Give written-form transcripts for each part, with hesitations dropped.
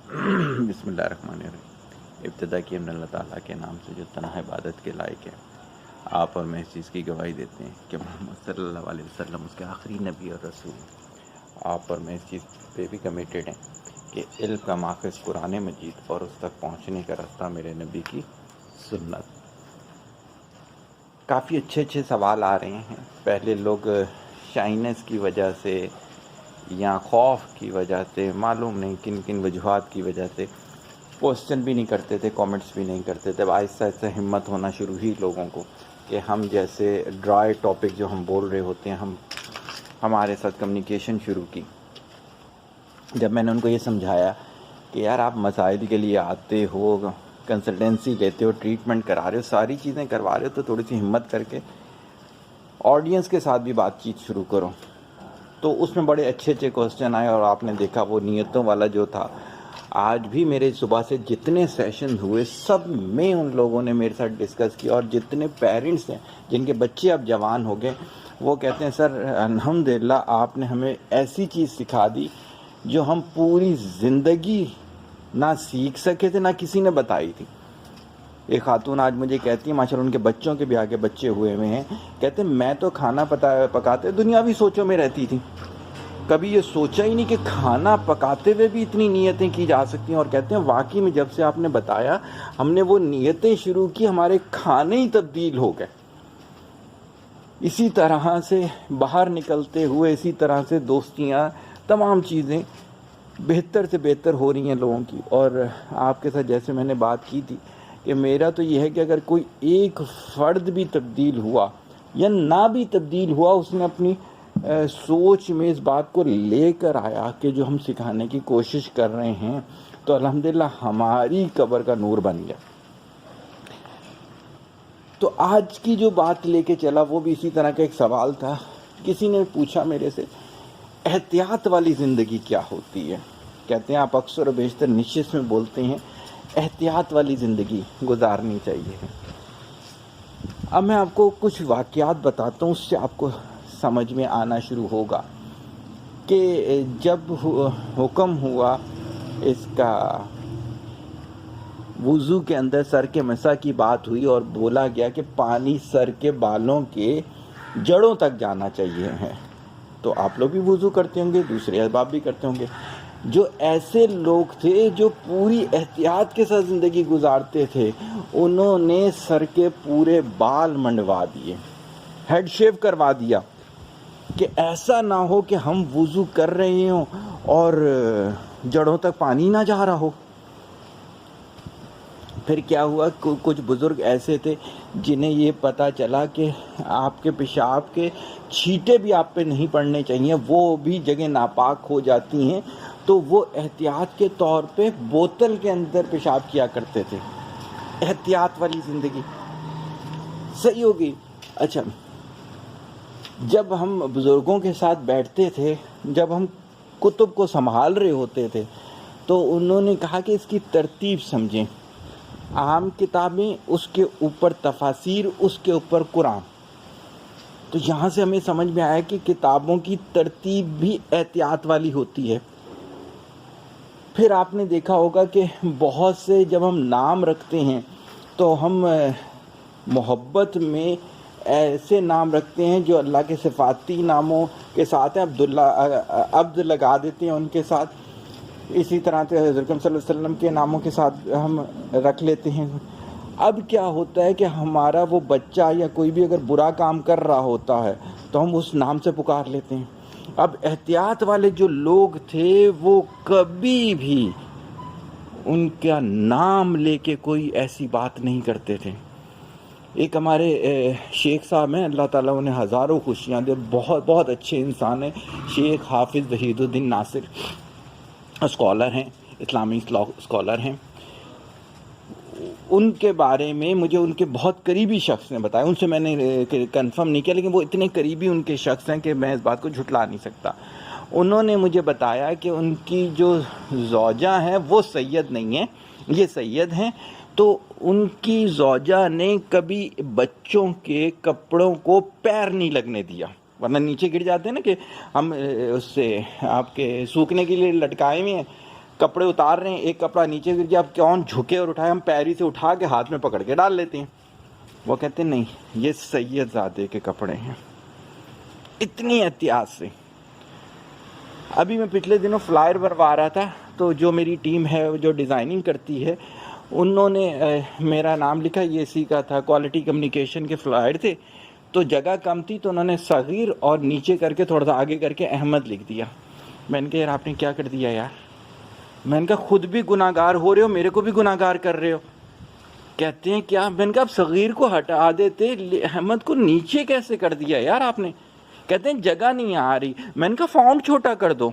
بسم اللہ الرحمن الرحیم۔ ابتدا کی ہم نے اللہ تعالیٰ کے نام سے جو تنہا عبادت کے لائق ہے، آپ اور میں اس چیز کی گواہی دیتے ہیں کہ محمد صلی اللہ علیہ وسلم اس کے آخری نبی اور رسول ہیں۔ آپ اور میں اس چیز پہ بھی کمیٹیڈ ہیں کہ علم کا ماخذ قرآن مجید اور اس تک پہنچنے کا راستہ میرے نبی کی سنت۔ کافی اچھے سوال آ رہے ہیں۔ پہلے لوگ شائنس کی وجہ سے یا خوف کی وجہ سے، معلوم نہیں کن کن وجوہات کی وجہ سے کوسچن بھی نہیں کرتے تھے، کامنٹس بھی نہیں کرتے تھے۔ اب آہستہ آہستہ ہمت ہونا شروع ہوئی لوگوں کو کہ ہم جیسے ڈرائی ٹاپک جو ہم بول رہے ہوتے ہیں، ہمارے ساتھ کمیونیکیشن شروع کی۔ جب میں نے ان کو یہ سمجھایا کہ یار آپ مسائل کے لیے آتے ہو، کنسلٹنسی لیتے ہو، ٹریٹمنٹ کرا رہے ہو، ساری چیزیں کروا رہے ہو، تو تھوڑی سی ہمت کر کے آڈینس کے ساتھ بھی بات چیت شروع کرو۔ تو اس میں بڑے اچھے کوسچن آئے، اور آپ نے دیکھا وہ نیتوں والا جو تھا۔ آج بھی میرے صبح سے جتنے سیشن ہوئے سب میں ان لوگوں نے میرے ساتھ ڈسکس کیا، اور جتنے پیرنٹس ہیں جن کے بچے اب جوان ہو گئے، وہ کہتے ہیں سر الحمدللہ آپ نے ہمیں ایسی چیز سکھا دی جو ہم پوری زندگی نہ سیکھ سکے تھے، نہ کسی نے بتائی تھی۔ ایک خاتون آج مجھے کہتی ہیں، ماشاءاللہ ان کے بچوں کے بھی آگے بچے ہوئے ہیں، کہتے ہیں میں تو کھانا پکاتے دنیاوی سوچوں میں رہتی تھی، کبھی یہ سوچا ہی نہیں کہ کھانا پکاتے ہوئے بھی اتنی نیتیں کی جا سکتی ہیں۔ اور کہتے ہیں واقعی میں جب سے آپ نے بتایا ہم نے وہ نیتیں شروع کی، ہمارے کھانے ہی تبدیل ہو گئے۔ اسی طرح سے باہر نکلتے ہوئے، اسی طرح سے دوستیاں، تمام چیزیں بہتر سے بہتر ہو رہی ہیں لوگوں کی۔ اور آپ کے ساتھ جیسے میں نے بات کی تھی کہ میرا تو یہ ہے کہ اگر کوئی ایک فرد بھی تبدیل ہوا یا نہ بھی تبدیل ہوا، اس نے اپنی سوچ میں اس بات کو لے کر آیا کہ جو ہم سکھانے کی کوشش کر رہے ہیں، تو الحمدللہ ہماری قبر کا نور بن گیا۔ تو آج کی جو بات لے کے چلا وہ بھی اسی طرح کا ایک سوال تھا۔ کسی نے پوچھا میرے سے احتیاط والی زندگی کیا ہوتی ہے؟ کہتے ہیں آپ اکثر و بیشتر نشست میں بولتے ہیں احتیاط والی زندگی گزارنی چاہیے۔ اب میں آپ کو کچھ واقعات بتاتا ہوں، اس سے آپ کو سمجھ میں آنا شروع ہوگا کہ جب حکم ہوا اس کا وضو کے اندر سر کے مسح کی بات ہوئی، اور بولا گیا کہ پانی سر کے بالوں کے جڑوں تک جانا چاہیے ہے، تو آپ لوگ بھی وضو کرتے ہوں گے، دوسرے احباب بھی کرتے ہوں گے۔ جو ایسے لوگ تھے جو پوری احتیاط کے ساتھ زندگی گزارتے تھے، انہوں نے سر کے پورے بال منڈوا دیے، ہیڈ شیو کروا دیا کہ ایسا نہ ہو کہ ہم وضو کر رہے ہوں اور جڑوں تک پانی نہ جا رہا ہو۔ پھر کیا ہوا، کچھ بزرگ ایسے تھے جنہیں یہ پتہ چلا کہ آپ کے پیشاب کے چھینٹے بھی آپ پہ نہیں پڑنے چاہیے، وہ بھی جگہ ناپاک ہو جاتی ہیں، تو وہ احتیاط کے طور پہ بوتل کے اندر پیشاب کیا کرتے تھے۔ احتیاط والی زندگی صحیح ہوگی۔ اچھا، جب ہم بزرگوں کے ساتھ بیٹھتے تھے، جب ہم کتب کو سنبھال رہے ہوتے تھے، تو انہوں نے کہا کہ اس کی ترتیب سمجھیں، عام کتابیں، اس کے اوپر تفاسیر، اس کے اوپر قرآن۔ تو یہاں سے ہمیں سمجھ میں آیا کہ کتابوں کی ترتیب بھی احتیاط والی ہوتی ہے۔ پھر آپ نے دیکھا ہوگا کہ بہت سے جب ہم نام رکھتے ہیں تو ہم محبت میں ایسے نام رکھتے ہیں جو اللہ کے صفاتی ناموں کے ساتھ ہیں، عبد لگا دیتے ہیں ان کے ساتھ۔ اسی طرح سے حضرت صلی اللہ علیہ وسلم کے ناموں کے ساتھ ہم رکھ لیتے ہیں۔ اب کیا ہوتا ہے کہ ہمارا وہ بچہ یا کوئی بھی اگر برا کام کر رہا ہوتا ہے تو ہم اس نام سے پکار لیتے ہیں۔ اب احتیاط والے جو لوگ تھے وہ کبھی بھی ان کا نام لے کے کوئی ایسی بات نہیں کرتے تھے۔ ایک ہمارے شیخ صاحب ہیں، اللہ تعالیٰ انہیں ہزاروں خوشیاں دے، بہت بہت اچھے انسان ہیں، شیخ حافظ وحید الدین ناصر، اسکالر ہیں، اسلامی اسکالر ہیں۔ ان کے بارے میں مجھے ان کے بہت قریبی شخص نے بتایا، ان سے میں نے کنفرم نہیں کیا، لیکن وہ اتنے قریبی ان کے شخص ہیں کہ میں اس بات کو جھٹلا نہیں سکتا۔ انہوں نے مجھے بتایا کہ ان کی جو زوجہ ہیں وہ سید نہیں ہیں، یہ سید ہیں، تو ان کی زوجہ نے کبھی بچوں کے کپڑوں کو پیر نہیں لگنے دیا، ورنہ نیچے گر جاتے ہیں نا، کہ ہم اس سے آپ کے سوکھنے کے لیے لٹکائے ہوئے ہیں، کپڑے اتار رہے ہیں، ایک کپڑا نیچے گر گیا، اب کون جھکے اور اٹھائے؟ ہم پیری سے اٹھا کے ہاتھ میں پکڑ کے ڈال لیتے ہیں. وہ کہتے ہیں نہیں یہ سید زادے کے کپڑے ہیں. اتنی احتیاط سے. ابھی میں پچھلے دنوں فلائر بنوا رہا تھا، تو جو میری ٹیم ہے جو ڈیزائننگ کرتی ہے انہوں نے میرا نام لکھا، یہ اسی کا تھا، کوالٹی کمیونیکیشن کے فلائر تھے، تو جگہ کم تھی تو انہوں نے صغیر اور نیچے کر کے تھوڑا سا آگے کر کے احمد لکھ دیا. میں نے کہا یار آپ نے کیا کر دیا یار؟ میں نے کہا خود بھی گناہ گار ہو رہے ہو، میرے کو بھی گناہ گار کر رہے ہو. کہتے ہیں کیا؟ میں نے کہا اب صغیر کو ہٹا دیتے، احمد کو نیچے کیسے کر دیا یار آپ نے؟ کہتے ہیں جگہ نہیں آ رہی. میں نے کہا فونٹ چھوٹا کر دو،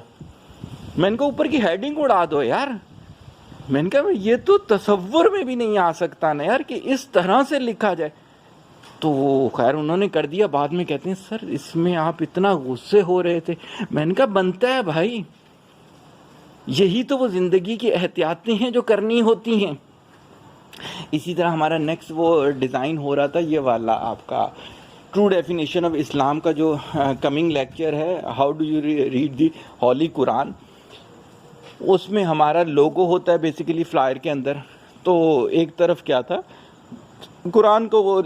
میں نے کہا اوپر کی ہیڈنگ اڑا دو یار. میں نے کہا یہ تو تصور میں بھی نہیں آ سکتا نا یار کہ اس طرح سے لکھا جائے. تو وہ خیر انہوں نے کر دیا. بعد میں کہتے ہیں سر اس میں آپ اتنا غصے ہو رہے تھے. میں نے کہا بنتا ہے بھائی، یہی تو وہ زندگی کی احتیاطیں ہیں جو کرنی ہوتی ہیں. اسی طرح ہمارا نیکسٹ وہ ڈیزائن ہو رہا تھا، یہ والا آپ کا ٹرو ڈیفینیشن آف اسلام کا جو کمنگ لیکچر ہے، how do you read the holy Quran. اس میں ہمارا لوگو ہوتا ہے بیسیکلی فلائر کے اندر. تو ایک طرف کیا تھا، قرآن کو وہ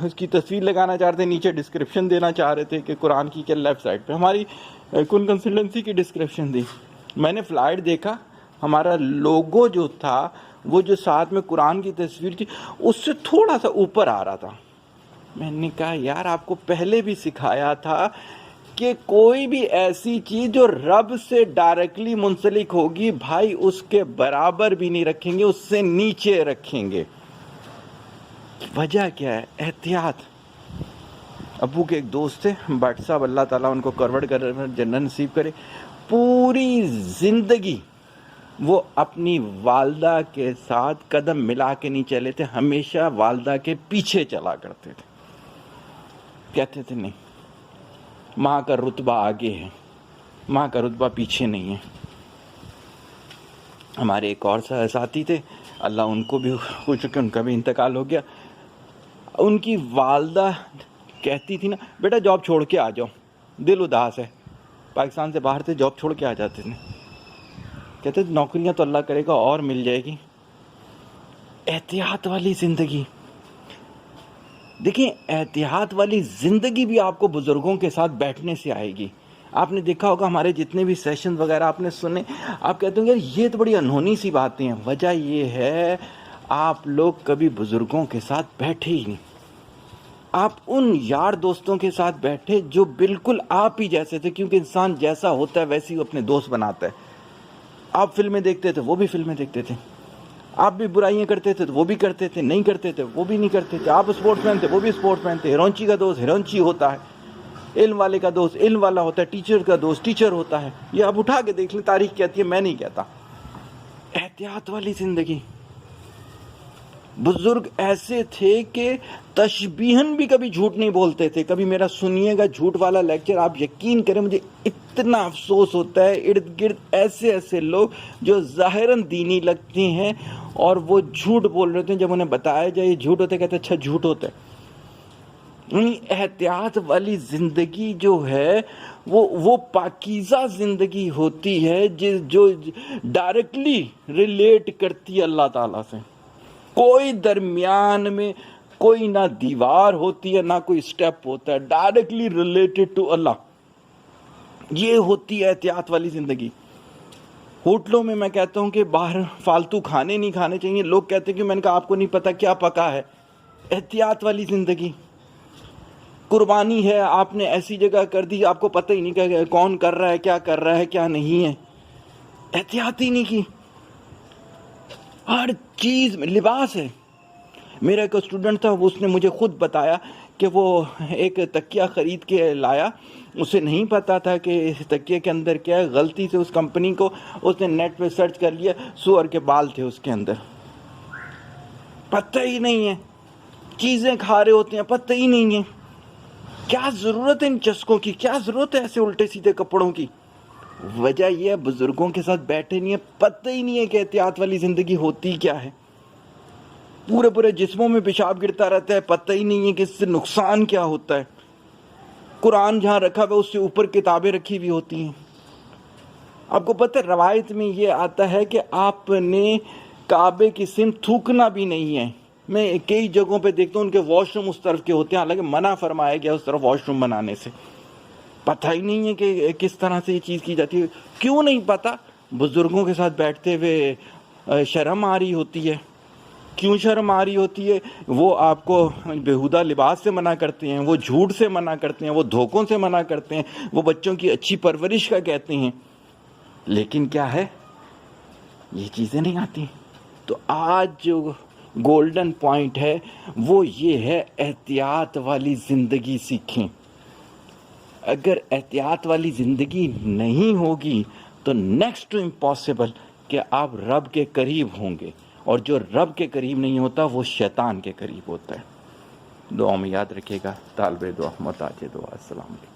اس کی تصویر لگانا چاہ رہے تھے، نیچے ڈسکرپشن دینا چاہ رہے تھے کہ قرآن کی کیا لیفٹ سائڈ پہ ہماری کن کنسلٹنسی کی ڈسکرپشن دی. میں نے فلائر دیکھا، ہمارا لوگو جو تھا وہ جو ساتھ میں قرآن کی تصویر تھی اس سے تھوڑا سا اوپر آ رہا تھا. میں نے کہا یار آپ کو پہلے بھی سکھایا تھا کہ کوئی بھی ایسی چیز جو رب سے ڈائریکٹلی منسلک ہوگی بھائی اس کے برابر بھی نہیں رکھیں گے، اس سے نیچے رکھیں گے. وجہ کیا ہے؟ احتیاط. ابو کے ایک دوست تھے بٹ صاحب، اللہ تعالیٰ ان کو کروڑ کر جنت نصیب کرے، پوری زندگی وہ اپنی والدہ کے ساتھ قدم ملا کے نہیں چلے تھے، ہمیشہ والدہ کے پیچھے چلا کرتے تھے. کہتے تھے نہیں ماں کا رتبہ آگے ہے، ماں کا رتبہ پیچھے نہیں ہے. ہمارے ایک اور ساتھی تھے، اللہ ان کو بھی خوش ہو کہ ان کا بھی انتقال ہو گیا. ان کی والدہ کہتی تھی نا بیٹا جاب چھوڑ کے آ جاؤ، دل اداس ہے. پاکستان سے باہر تھے، جاب چھوڑ کے آ جاتے تھے. کہتے تھے نوکریاں تو اللہ کرے گا اور مل جائے گی. احتیاط والی زندگی. دیکھیں احتیاط والی زندگی بھی آپ کو بزرگوں کے ساتھ بیٹھنے سے آئے گی. آپ نے دیکھا ہوگا ہمارے جتنے بھی سیشن وغیرہ آپ نے سنے، آپ کہتے ہوں گے یہ تو بڑی انہونی سی باتیں ہیں. وجہ یہ ہے آپ لوگ کبھی بزرگوں کے ساتھ بیٹھے ہی نہیں. آپ ان یار دوستوں کے ساتھ بیٹھے جو بالکل آپ ہی جیسے تھے، کیونکہ انسان جیسا ہوتا ہے ویسے ہی اپنے دوست بناتا ہے. آپ فلمیں دیکھتے تھے، وہ بھی فلمیں دیکھتے تھے. آپ بھی برائیاں کرتے تھے تو وہ بھی کرتے تھے، نہیں کرتے تھے وہ بھی نہیں کرتے تھے. آپ اسپورٹس مین تھے، وہ بھی اسپورٹس مین تھے. ہیرونچی کا دوست ہیرونچی ہوتا ہے، علم والے کا دوست علم والا ہوتا ہے، ٹیچر کا دوست ٹیچر ہوتا ہے. یہ آپ اٹھا کے دیکھ لیں، تاریخ کہتی ہے، میں نہیں کہتا. احتیاط والی زندگی. بزرگ ایسے تھے کہ تشبیہن بھی کبھی جھوٹ نہیں بولتے تھے. کبھی میرا سنیے گا جھوٹ والا لیکچر، آپ یقین کریں مجھے اتنا افسوس ہوتا ہے. ارد گرد ایسے ایسے لوگ جو ظاہراً دینی لگتے ہیں اور وہ جھوٹ بول رہے ہیں، جب انہیں بتایا جائے یہ جھوٹ ہوتا ہے کہتے ہیں اچھا جھوٹ ہوتا ہے. احتیاط والی زندگی جو ہے وہ پاکیزہ زندگی ہوتی ہے جو ڈائریکٹلی ریلیٹ کرتی ہے اللہ تعالیٰ سے. کوئی درمیان میں کوئی نہ دیوار ہوتی ہے نہ کوئی سٹیپ ہوتا ہے، ڈائریکٹلی ریلیٹڈ ٹو اللہ. یہ ہوتی ہے احتیاط والی زندگی. ہوٹلوں میں میں کہتا ہوں کہ باہر فالتو کھانے نہیں کھانے چاہیے. لوگ کہتے ہیں کہ میں نے کہا آپ کو نہیں پتا کیا پکا ہے. احتیاط والی زندگی. قربانی ہے آپ نے ایسی جگہ کر دی آپ کو پتہ ہی نہیں کہ کون کر رہا ہے کیا نہیں ہے. احتیاط ہی نہیں کی. ہر چیز میں لباس ہے. میرا ایک اسٹوڈنٹ تھا، اس نے مجھے خود بتایا کہ وہ ایک تکیہ خرید کے لایا، اسے نہیں پتا تھا کہ اس تکیے کے اندر کیا ہے. غلطی سے اس کمپنی کو اس نے نیٹ پہ سرچ کر لیا، سور کے بال تھے اس کے اندر. پتہ ہی نہیں ہے. چیزیں کھا رہے ہوتے ہیں پتہ ہی نہیں ہے. کیا ضرورت ہے ان چسکوں کی؟ کیا ضرورت ہے ایسے الٹے سیدھے کپڑوں کی؟ وجہ یہ ہے بزرگوں کے ساتھ بیٹھے نہیں ہے، پتہ ہی نہیں ہے کہ احتیاط والی زندگی ہوتی کیا ہے. پورے جسموں میں پیشاب گرتا رہتا ہے، پتہ ہی نہیں ہے کہ اس سے نقصان کیا ہوتا ہے. قرآن جہاں رکھا ہوا اس سے اوپر کتابیں رکھی ہوئی ہوتی ہیں. آپ کو پتہ ہے روایت میں یہ آتا ہے کہ آپ نے کعبے کی سمت تھوکنا بھی نہیں ہے. میں کئی جگہوں پہ دیکھتا ہوں ان کے واش روم اس طرف کے ہوتے ہیں، حالانکہ منع فرمایا گیا اس طرف واش روم بنانے سے. پتہ ہی نہیں ہے کہ کس طرح سے یہ چیز کی جاتی ہے. کیوں نہیں پتہ؟ بزرگوں کے ساتھ بیٹھتے ہوئے شرم آ رہی ہوتی ہے. کیوں شرم آ رہی ہوتی ہے؟ وہ آپ کو بیہودہ لباس سے منع کرتے ہیں، وہ جھوٹ سے منع کرتے ہیں، وہ دھوکوں سے منع کرتے ہیں، وہ بچوں کی اچھی پرورش کا کہتے ہیں. لیکن کیا ہے، یہ چیزیں نہیں آتی. تو آج جو گولڈن پوائنٹ ہے وہ یہ ہے، احتیاط والی زندگی سیکھیں. اگر احتیاط والی زندگی نہیں ہوگی تو نیکسٹ ٹو امپاسبل کہ آپ رب کے قریب ہوں گے، اور جو رب کے قریب نہیں ہوتا وہ شیطان کے قریب ہوتا ہے. دعا میں یاد رکھیے گا. طالب دعا محتاج دعا. السلام علیکم.